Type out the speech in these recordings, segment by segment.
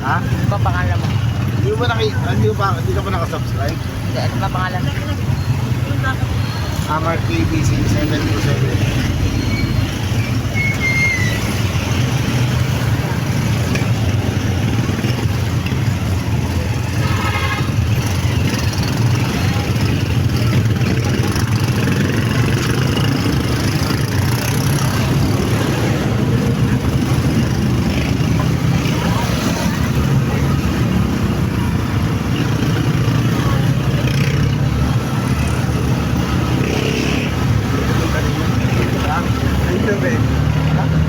Ha? Ano ba pangalan mo? Hindi ka pa nakasubscribe? Hindi, ano ba pangalan? Amar KBC 727.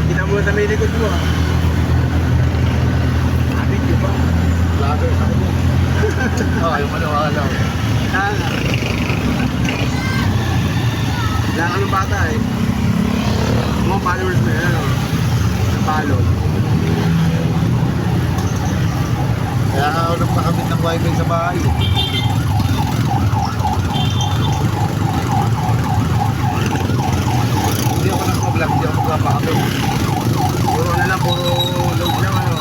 Kita mo sa may likod mo ah. Video ba? Vlogger ako mo. Oo, yung maniwala. Wala ka ng bata eh. Mga followers na yan oh. Napalo. Kaya ako nang nakamit ng wifi sa bahay. Hindi ako nag-vlog, hindi ako magpapakabit. Puro na lang, puro load lang ano.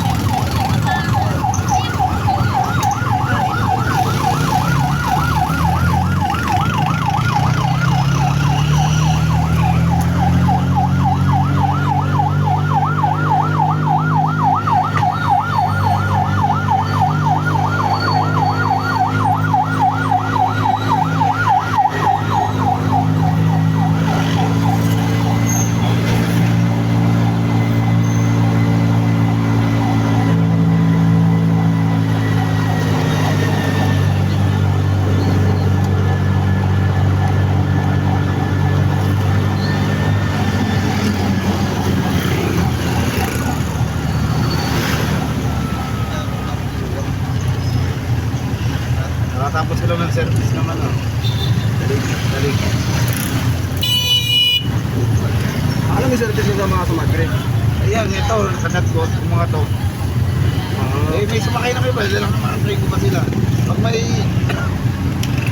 Nakatapos ko lang ng service naman oh. Dalig. Alam mo service nito mga sumadre? Ayan, ito, kanat ko, yung mga to. Eh, may sumakay na kayo ba? Dala naman ang train ko pa sila. Pag may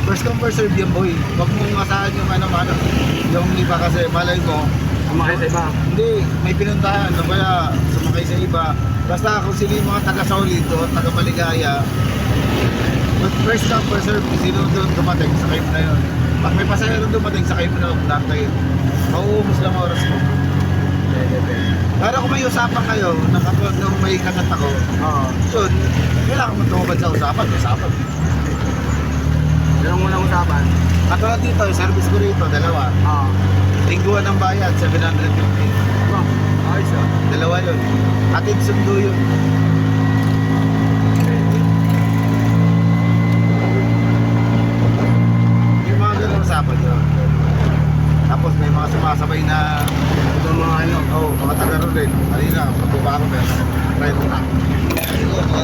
first come first serve yan boy. Huwag mong asahan yung ano, yung iba kasi malay mo. Sumakay sa iba. Hindi, may pinuntahan. Ano kaya sumakay sa iba. Basta kung sino yung mga taga-solid o taga-maligaya. First come first serve, kung sino doon dumating, sakay mo na yun. Pag may pasahero dumating, sakay mo na huwag tayo. Mauubos lang oras mo. Pero kung may usapan kayo, nakapag nung may kagat ako, yun, kailangan mo tumubad sa usapan. Yung unang usapan. Katulad dito, yung service ko rito, dalawa. Lingguan ng bayad, 750. Ayos ah. Dalawa yun. Atid sundo yun. Yung mga ganun usapan yun. Tapos may mga sumasabay na Ito mga ano. mga taga rin. Kanina, pagbaba ko meron ako. Try mo na.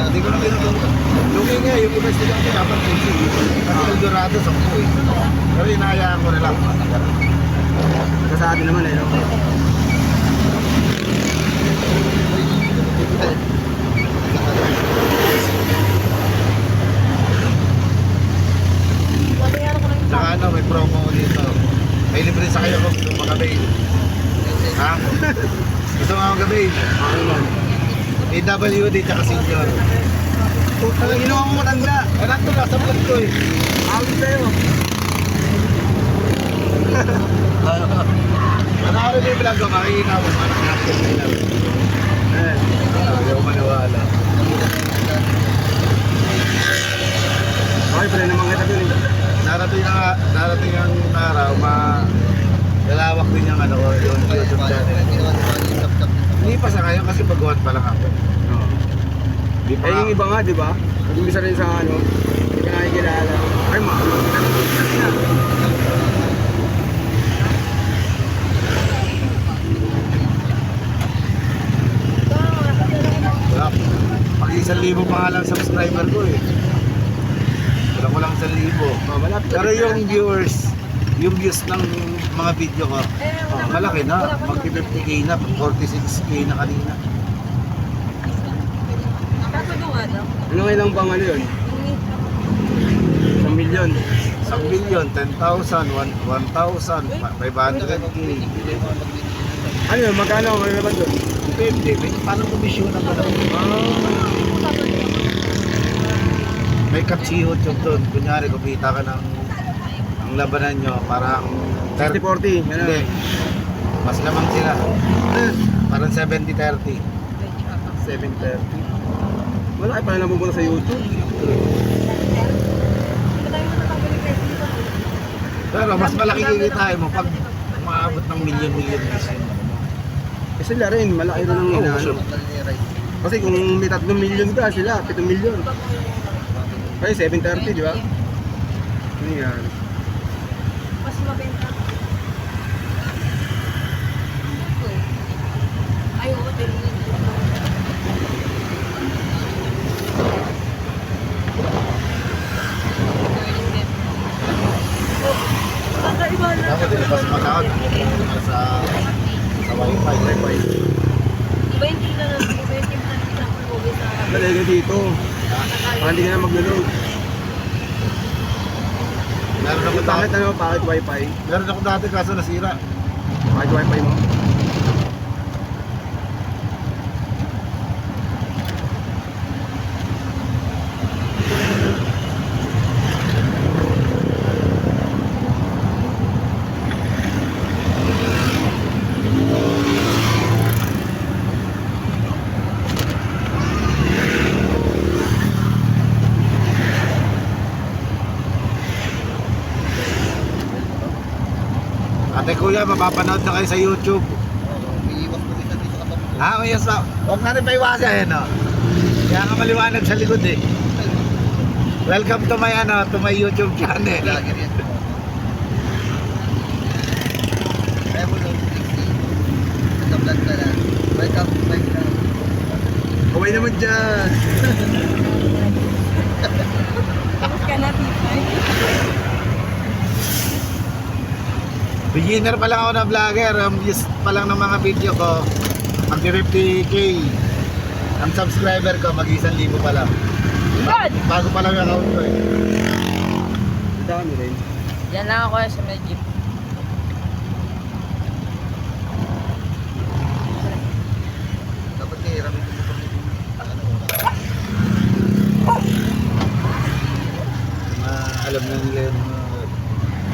Hindi ko na tinuturo. Yung nga, yung investigan ko dapat pinsin. Kasi Eldorado sa po eh. Pero inahayaan ko na lang. Sa atin naman eh. No? Saka ano, may promo ko dito. May libre sa kayo kung gusto magabi. Ha? Gusto nga magabi. AWD tsaka senior. Talagang ginawa mo matanda. Nandun lang sa vlog ko eh. Awit sa'yo. Ano yung vlog ko, makikita mo. Ano natin nila. Ayaw maniwala. Okay, pala naman kita dun eh. Darating ang araw, lalawak din yung ano, yung YouTube channel. Hindi pa sa ngayon kasi baguhan pa lang ako. Di pa Eh yung iba nga, di ba? Nag-umpisa rin sa ano, hindi ka nakikilala. Ay, Pag 1,000 pa nga lang subscriber ko eh. Wala ko lang 1,000. Pero yung views ng mga video ko, malaki na. Mag-50k na, 46k na kanina. ano ilang pang ano yun? 1 milyon. 1 million, 10,000, 1,000, 500k. Ano yun? Magkano? Ano naman doon? Depende, paano komisyon ang pala? may cut si YouTube doon. Kunyari, kumita ka ng ang labanan nyo, parang 60-40. Yan Hindi. Mas lamang sila. Parang 70-30. 730. Malaki pa na napupunta sa YouTube. Pero mas malaki kikitain mo pag maabot ng milyon-milyon views yun. Eh sila rin, malaki rin ang Oo, inaano. sure. Kasi kung may 3 milyon ka, sila 7 milyon. Kaya 730, di ba? Ano yan? Mas mabenta. Ay, oo, kakaiba na. Dapat din mas matawag sa wifi. Iba yung tingnan natin, iba yung tingnan natin ng movie sa Talaga dito. Baka hindi ka na mag-load. Meron ako dati. Bakit ano, bakit wifi? Meron ako dati kaso nasira. Bakit wifi mo? Ate kuya, mapapanood na kayo sa YouTube. Ha, may sa. Huwag natin pa iwasan no. Kaya nga maliwanag sa likod eh. Welcome to my YouTube channel. Kaway naman dyan. Tapos ka na, Pipay. Beginner pa lang ako na vlogger. Ang views pa lang ng mga video ko. Mag-50k. Ang subscriber ko, mag-1,000 pa lang. God! Bago pa lang yung account ko eh. Ang dami rin. Yan lang ako sa may jeep. Dapat kahiramin ko alam na nila yung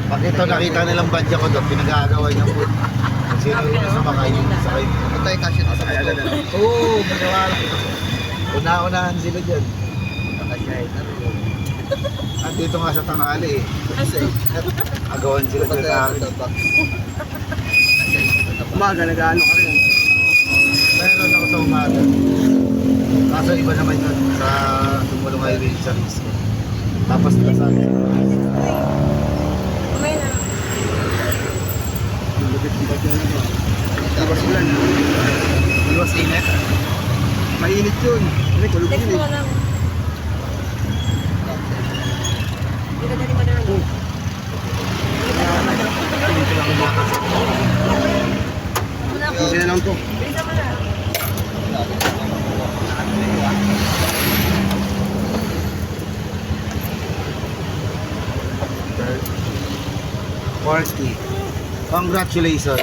pag ito nakita nilang badya ko doon, pinag-aagawan niya po. Kung sino yung sumakay, sakay. Ito tayo kasi nasakay agad. Oo, magawa lang. Una-unahan sila dyan. Andito nga sa tanghali eh. Agawan sila dyan sa akin. Umaga, nag-ano ka rin. Meron ako sa umaga. Kaso iba naman yun sa Tumulong Highway Service ko. Tapos Lasal. Kumay na. Yung lupit-lupit yun. Labas ulan. Iwas init. Mainit yun. Kasi kulog Text yun mo eh. ka lang. Hindi ka dali madara. Wala ko. Kasi na lang to. Bilisan mo na. Forsky. Congratulations.